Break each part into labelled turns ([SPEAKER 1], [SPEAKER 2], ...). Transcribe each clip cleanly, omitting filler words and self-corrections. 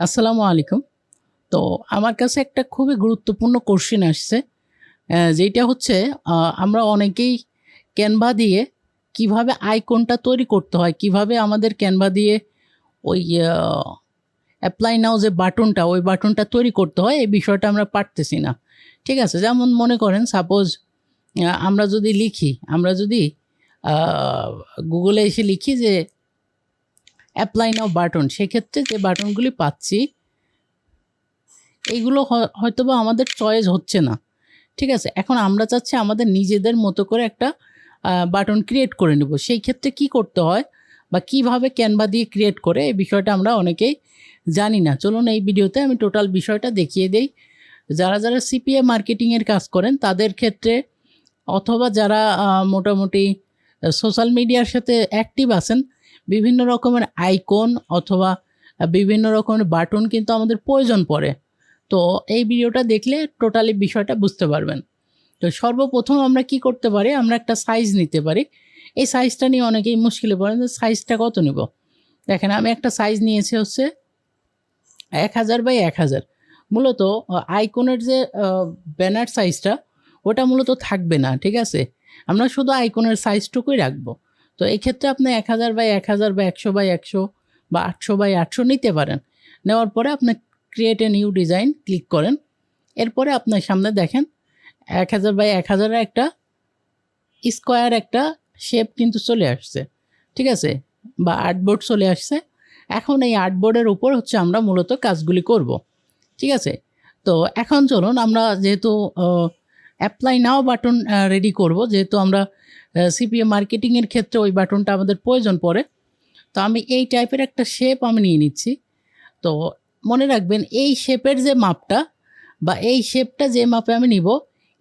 [SPEAKER 1] আসসালামু আলাইকুম। তো আমার কাছে একটা খুবই গুরুত্বপূর্ণ কোশ্চেন আসছে। যেইটা হচ্ছে আমরা অনেকেই ক্যানভা দিয়ে কিভাবে আইকনটা তৈরি করতে হয়, কিভাবে আমাদের ক্যানভা দিয়ে ওই আ অ্যাপ্লাই নাও যে বাটনটা, ওই বাটনটা তৈরি করতে হয়, এই বিষয়টা আমরা পারতেছি না। ঠিক আছে? যেমন মনে করেন সাপোজ আমরা যদি আ গুগলে এসে লিখি যে অ্যাপ্লাই নাও বাটন, সেক্ষেত্রে যে বাটনগুলি পাচ্ছি এইগুলো হয়তোবা আমাদের চয়েস হচ্ছে না। ঠিক আছে? এখন আমরা চাচ্ছি আমাদের নিজেদের মতো করে একটা বাটন ক্রিয়েট করে নেব। সেই ক্ষেত্রে কি করতে হয় বা কিভাবে ক্যানভা দিয়ে ক্রিয়েট করে, এই বিষয়টা আমরা অনেকেই জানি না। চলুন এই ভিডিওতে আমি টোটাল বিষয়টা দেখিয়ে দেই। যারা সিপিএ মার্কেটিংয়ের কাজ করেন তাদের ক্ষেত্রে, অথবা যারা মোটামুটি সোশ্যাল মিডিয়ার সাথে অ্যাক্টিভ আছেন, বিভিন্ন রকমের আইকন অথবা বিভিন্ন রকমের বাটন কিন্তু আমাদের প্রয়োজন পড়ে। তো এই ভিডিওটা দেখলে টোটালি বিষয়টা বুঝতে পারবেন। তো সর্বপ্রথম আমরা কি করতে পারি, আমরা একটা সাইজ নিতে পারি। এই সাইজটা নিয়ে অনেকেই মুশকিলে পড়েন যে সাইজটা কত নিব। দেখেন আমি একটা সাইজ নিয়েছি হচ্ছে 1000 বাই 1000। মূলত আইকনের যে ব্যানার সাইজটা, ওটা মূলত থাকবে না। ঠিক আছে? আমরা শুধু আইকনের সাইজটুকুই রাখবো। তো এই ক্ষেত্রে আপনি 1000 বাই 1000 বা 100 বাই 100 বা 800 বাই 800 নিতে পারেন। নেওয়ার পরে আপনি create a new design click করেন। এরপরে আপনার সামনে দেখেন 1000 বাই 1000 এর একটা স্কোয়ার একটা শেপ কিন্তু চলে আসছে। ঠিক আছে? বা আর্টবোর্ড চলে আসছে। এখন এই আর্টবোর্ডের উপর হচ্ছে আমরা মূলত কাজগুলি করব। ঠিক আছে? তো এখন চলুন আমরা যেহেতু অ্যাপ্লাই নাও বাটন রেডি করব, যেহেতু আমরা সিপিএ মার্কেটিংয়ের ক্ষেত্রে ওই বাটনটা আমাদের প্রয়োজন পড়ে। তো আমি এই টাইপের একটা শেপ আমি নিয়ে নিচ্ছি। তো মনে রাখবেন এই শেপের যে মাপটা বা এই শেপটা যে মাপে আমি নিব,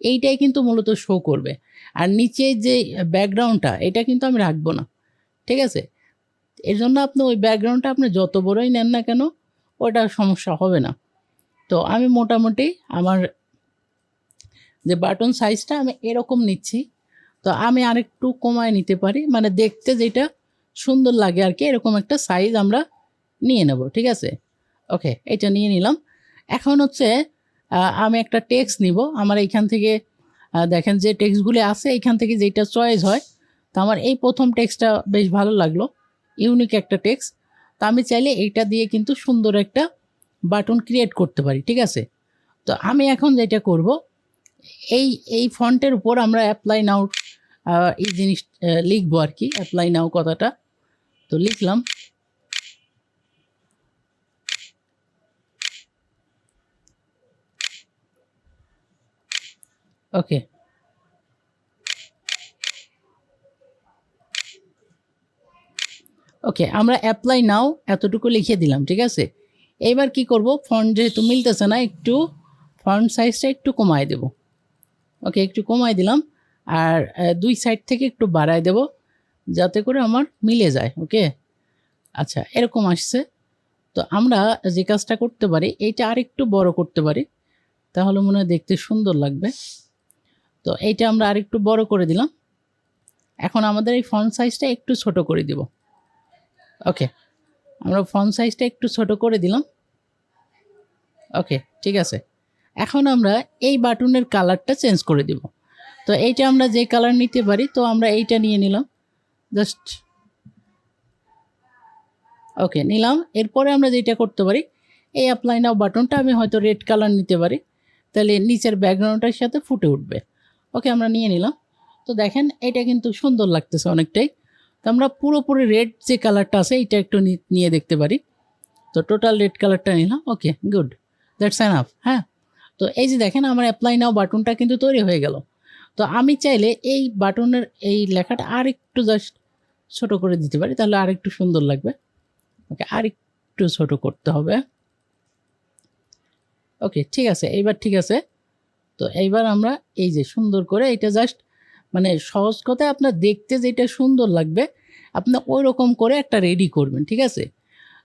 [SPEAKER 1] এইটাই কিন্তু মূলত শো করবে। আর নিচে যে ব্যাকগ্রাউন্ডটা, এটা কিন্তু আমি রাখবো না। ঠিক আছে? এর জন্য আপনি ওই ব্যাকগ্রাউন্ডটা আপনি যত বড়ই নেন না কেন, ওটা সমস্যা হবে না। তো আমি মোটামুটি আমার যে বাটন সাইজটা আমি এরকম নিচ্ছি। তো আমি আরেকটু কমায় নিতে পারি, মানে দেখতে যেটা সুন্দর লাগে আর কি, এরকম একটা সাইজ আমরা নিয়ে নেব। ঠিক আছে? ওকে, এটা নিয়ে নিলাম। এখন হচ্ছে আমি একটা টেক্সট নিব। আমার এইখান থেকে দেখেন যে টেক্সটগুলি আছে, এইখান থেকে যেটা চয়েস হয়। তো আমার এই প্রথম টেক্সটটা বেশ ভালো লাগলো, ইউনিক একটা টেক্সট। তো আমি চাইলে এইটা দিয়ে কিন্তু সুন্দর একটা বাটন ক্রিয়েট করতে পারি। ঠিক আছে? তো আমি এখন যেটা করব, এই ফন্টের উপর আমরা অ্যাপ্লাই নাও এই জিনিস লিখবো আর কি, অ্যাপ্লাই নাও কথাটা। তো লিখলাম। ওকে, ওকে, আমরা অ্যাপ্লাই নাও এতটুকু লিখে দিলাম। ঠিক আছে? এইবার কি করব, ফন্ট যেহেতু মিলতেছে না, একটু ফন্ট সাইজটা একটু কমায় দেব। ওকে, একটু কমায় দিলাম। আর দুই সাইড থেকে একটু বাড়ায় দেব, যাতে করে আমার মিলে যায়। ওকে, আচ্ছা, এরকম আসছে। তো আমরা যে কাজটা করতে পারি, এইটা আরেকটু বড় করতে পারি, তাহলে মনে হয় দেখতে সুন্দর লাগবে। তো এইটা আমরা আরেকটু বড় করে দিলাম। এখন আমাদের এই ফন্ট সাইজটা একটু ছোট করে দিব। ওকে, আমরা ফন্ট সাইজটা একটু ছোট করে দিলাম। ওকে, ঠিক আছে। এখন আমরা এই বাটনের কালারটা চেঞ্জ করে দিব। তো এইটা আমরা যে কালার নিতে পারি, তো আমরা এইটা নিয়ে নিলাম জাস্ট। ওকে, নিলাম। এরপরে আমরা যেটা করতে পারি, এই অ্যাপ্লাই নাও বাটনটা আমি হয়তো রেড কালার নিতে পারি, তাহলে নিচের ব্যাকগ্রাউন্ডটার সাথে ফুটে উঠবে। ওকে, আমরা নিয়ে নিলাম। তো দেখেন এটা কিন্তু সুন্দর লাগতেছে অনেকটাই। তো আমরা পুরোপুরি রেড যে কালারটা আছে, এইটা একটু নিয়ে দেখতে পারি। তো টোটাল রেড কালারটা নিলাম। ওকে, গুড, দ্যাটস এনাফ। হ্যাঁ, তো এই যে দেখেন আমার অ্যাপ্লাই নাও বাটনটা কিন্তু তৈরি হয়ে গেল। তো আমি চাইলে এই বাটনের এই লেখাটা আরেকটু জাস্ট ছোট করে দিতে পারি, তাহলে আরেকটু সুন্দর লাগবে। ওকে, আরেকটু ছোট করতে হবে। ওকে, ঠিক আছে, এইবার ঠিক আছে। তো এইবার আমরা এই যে সুন্দর করে এটা জাস্ট, মানে সহজ কথায় আপনার দেখতে যেটা সুন্দর লাগবে, আপনি ওই রকম করে একটা রেডি করবেন। ঠিক আছে?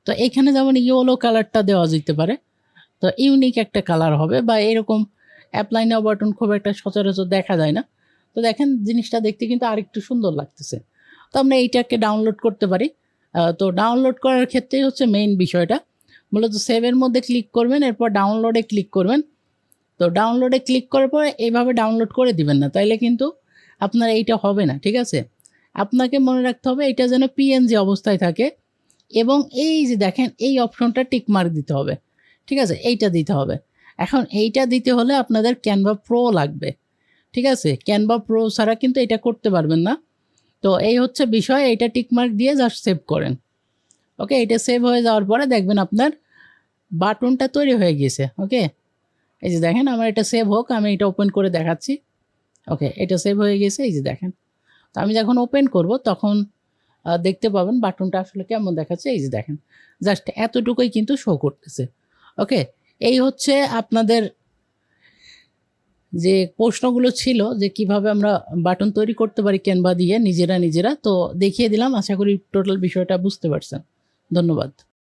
[SPEAKER 1] তো এইখানে যেমন ইয়েলো কালারটা দেওয়া যেতে পারে, তো ইউনিক একটা কালার হবে। বা এরকম অ্যাপ্লাই নাও বাটন খুব একটা সচরাচর দেখা যায় না। তো দেখেন জিনিসটা দেখতে কিন্তু আরেকটু সুন্দর লাগতেছে। তো আমরা এইটাকে ডাউনলোড করতে পারি। তো ডাউনলোড করার ক্ষেত্রেই হচ্ছে মেইন বিষয়টা। মূলত সেভের মধ্যে ক্লিক করবেন, এরপর ডাউনলোডে ক্লিক করবেন। তো ডাউনলোডে ক্লিক করার পরে এইভাবে ডাউনলোড করে দিবেন না, তাইলে কিন্তু আপনার এইটা হবে না। ঠিক আছে, আপনাকে মনে রাখতে হবে এটা যেন পিএনজি অবস্থায় থাকে, এবং এই যে দেখেন এই অপশনটা টিকমার্ক দিতে হবে। ঠিক আছে, এইটা দিতে হবে। এখন এইটা দিতে হলে আপনাদের ক্যানভা প্রো লাগবে। ঠিক আছে, ক্যানভা প্রো ছাড়া কিন্তু এটা করতে পারবেন না। তো এই হচ্ছে বিষয়, এইটা টিকমার্ক দিয়ে জাস্ট সেভ করেন। ওকে, এটা সেভ হয়ে যাওয়ার পরে দেখবেন আপনার বাটনটা তৈরি হয়ে গিয়েছে। ওকে, এই যে দেখেন আমার এটা সেভ হোক, আমি এটা ওপেন করে দেখাচ্ছি। ওকে, এটা সেভ হয়ে গেছে, এই যে দেখেন। তো আমি যখন ওপেন করব তখন দেখতে পাবেন বাটনটা আসলে কেমন দেখাচ্ছে। এই যে দেখেন, জাস্ট এতটুকুই কিন্তু শো করতেছে। ওকে, এই হচ্ছে আপনাদের যে প্রশ্নগুলো ছিল যে কিভাবে আমরা বাটন তৈরি করতে পারি ক্যানভা দিয়ে নিজেরা। তো দেখিয়ে দিলাম, আশা করি টোটাল বিষয়টা বুঝতে পারছেন। ধন্যবাদ।